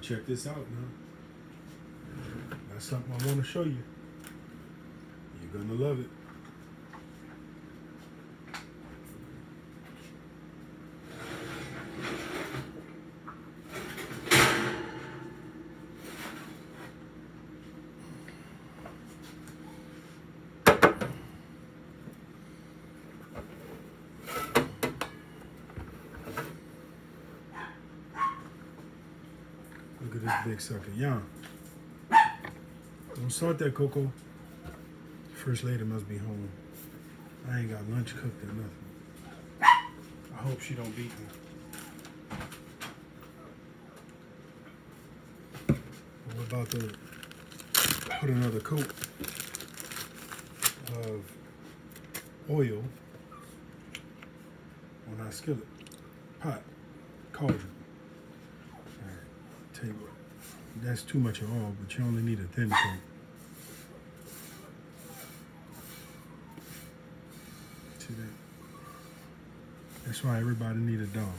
check this out now. That's something I want to show you. You're gonna love it. Look at this big sucker. Yeah. Don't start that, Coco. First lady must be home. I ain't got lunch cooked or nothing. I hope she don't beat me. We're about to put another coat of oil on our skillet, pot, cauldron. Tell you what, that's too much of all, but you only need a thin coat. See that? That's why everybody need a dog.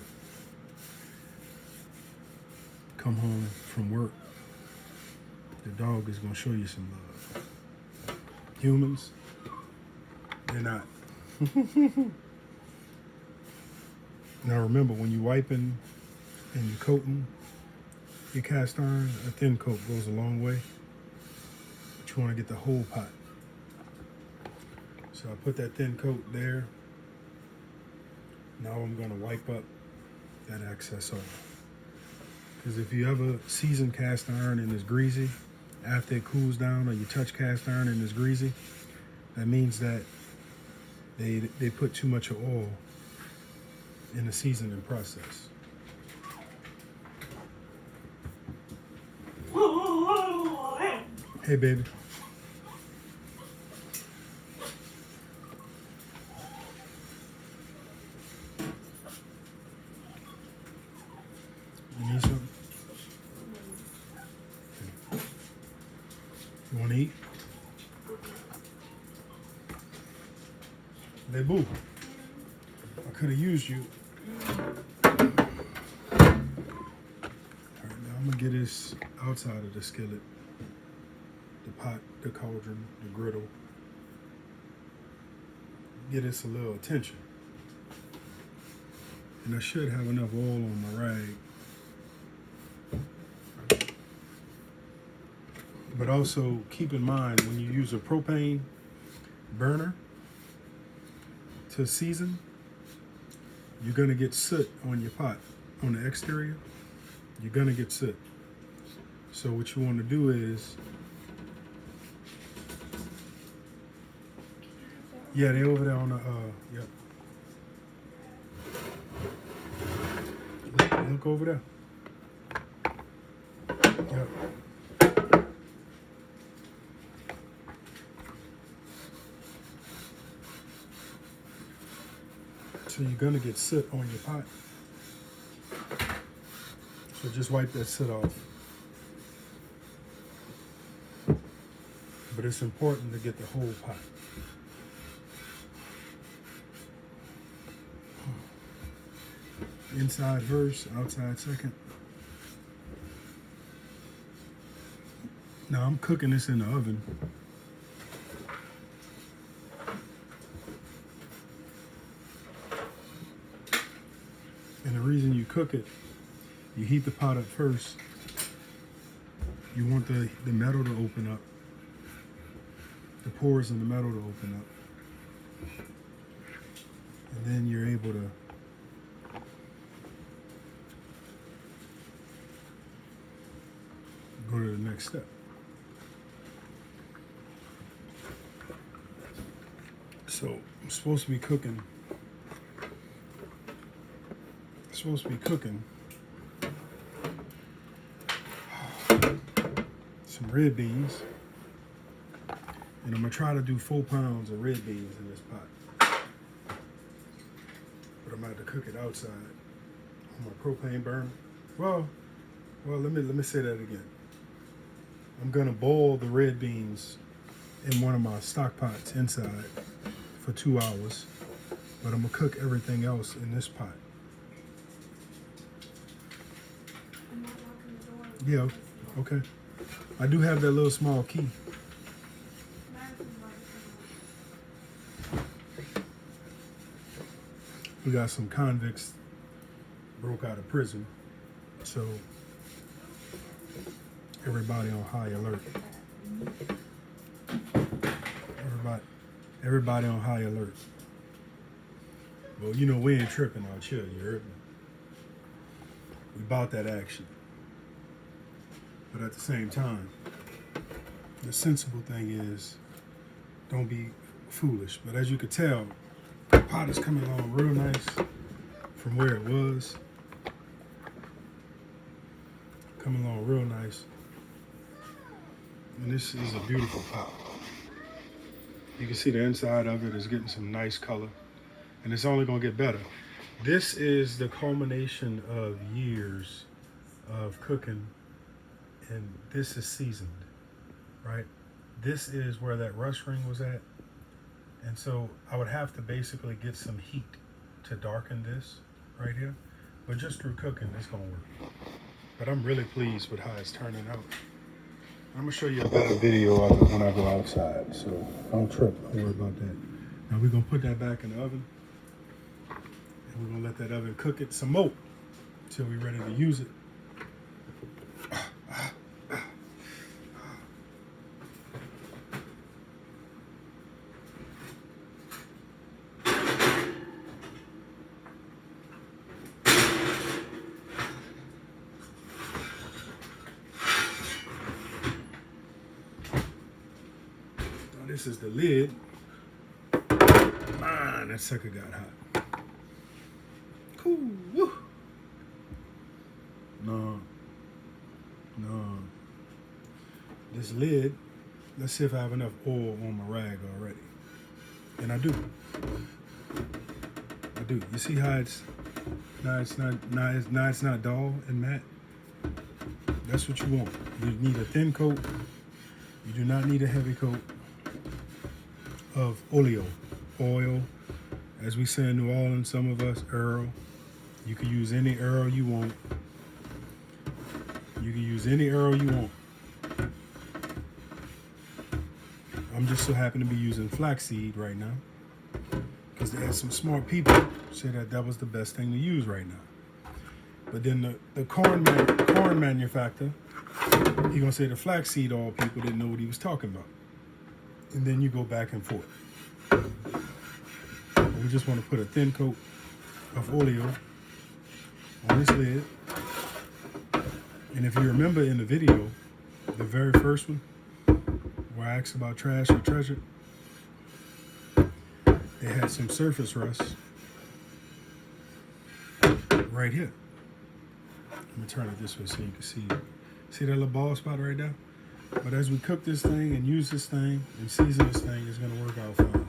Come home from work, the dog is gonna show you some love. Humans, they're not. Now remember, when you wiping and you coating your cast iron, a thin coat goes a long way. But you want to get the whole pot. So I put that thin coat there. Now I'm going to wipe up that excess oil. Because if you ever season cast iron and it's greasy, after it cools down, or you touch cast iron and it's greasy, that means that they put too much of oil in the seasoning process. Hey, baby. You need something? Okay. You want to eat? Hey, boo. I could have used you. All right, now I'm going to get this outside of the skillet. The pot, the cauldron, the griddle. Get us a little attention. And I should have enough oil on my rag. But also keep in mind, when you use a propane burner to season, you're gonna get soot on your pot, on the exterior. You're gonna get soot. So what you wanna do is, yeah, they're over there on the, yep. Look over there. Yep. So you're gonna get soot on your pot. So just wipe that soot off. But it's important to get the whole pot. Inside first, outside second. Now I'm cooking this in the oven. And the reason you cook it, you heat the pot up first. You want the metal to open up. The pores in the metal to open up. And then you're able to go to the next step. So I'm supposed to be cooking. Some red beans. And I'm gonna try to do 4 pounds of red beans in this pot. But I'm gonna have to cook it outside on my propane burner. Well, let me say that again. I'm gonna boil the red beans in one of my stock pots inside for 2 hours, but I'm gonna cook everything else in this pot. Yeah, okay. I do have that little small key. We got some convicts broke out of prison, so everybody on high alert. Everybody on high alert. Well, you know, we ain't tripping out here, you heard me? We bought that action. But at the same time, the sensible thing is don't be foolish. But as you could tell, the pot is coming along real nice from where it was. Coming along real nice. And this is a beautiful pot. You can see the inside of it is getting some nice color. And it's only going to get better. This is the culmination of years of cooking, and this is seasoned, right? This is where that rust ring was at. And so I would have to basically get some heat to darken this right here. But just through cooking, it's going to work. But I'm really pleased with how it's turning out. I'm going to show you a better video of it when I go outside. So don't trip. Don't worry about that. Now we're going to put that back in the oven. And we're going to let that oven cook it some more until we're ready to use it. This is the lid. Man, that sucker got hot. Cool. Woo. No. This lid, let's see if I have enough oil on my rag already. And I do. You see how it's not dull and matte? That's what you want. You need a thin coat. You do not need a heavy coat of oil, as we say in New Orleans, some of us, Earl. You can use any Earl you want. I'm just so happen to be using flaxseed right now because there's some smart people say that was the best thing to use right now. But then the corn manufacturer, he gonna say the flaxseed oil people didn't know what he was talking about. And then you go back and forth. We just want to put a thin coat of oil on this lid. And if you remember in the video, the very first one, where I asked about trash or treasure, it had some surface rust right here. Let me turn it this way so you can see. See that little bald spot right there? But as we cook this thing and use this thing and season this thing, it's gonna work out fine.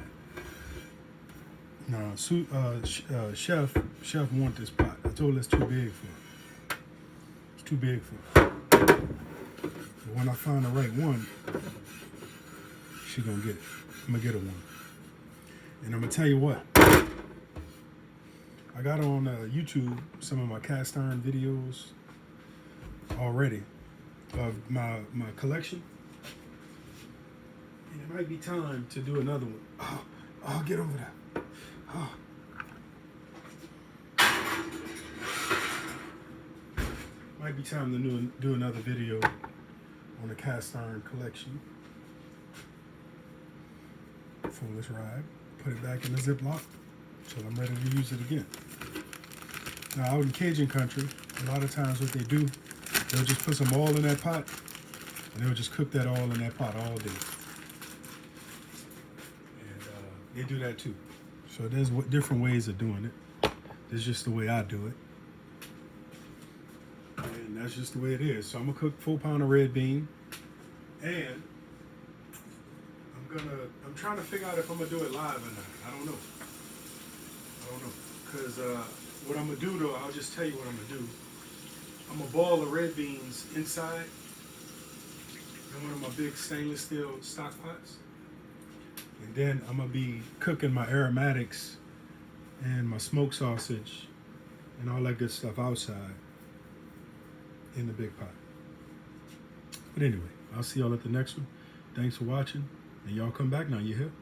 Now, chef want this pot. I told her it's too big for her. It's too big for her. But when I find the right one, she gonna get it. I'm gonna get her one. And I'm gonna tell you what. I got on YouTube some of my cast iron videos already of my collection. And it might be time to do another one. Oh, get over there. Oh. Might be time to do another video on the cast iron collection. Foolish ride. Put it back in the Ziploc till I'm ready to use it again. Now out in Cajun country, a lot of times what they do, they'll just put some oil in that pot and they'll just cook that oil in that pot all day. And they do that too. So there's different ways of doing it. This is just the way I do it. And that's just the way it is. So I'm gonna cook 4 pounds of red bean. And I'm trying to figure out if I'm gonna do it live or not. I don't know. Cause what I'm gonna do though, I'll just tell you what I'm gonna do. I'm gonna boil the red beans inside in one of my big stainless steel stock pots. And then I'm gonna be cooking my aromatics and my smoked sausage and all that good stuff outside in the big pot. But anyway, I'll see y'all at the next one. Thanks for watching. And y'all come back now, you hear?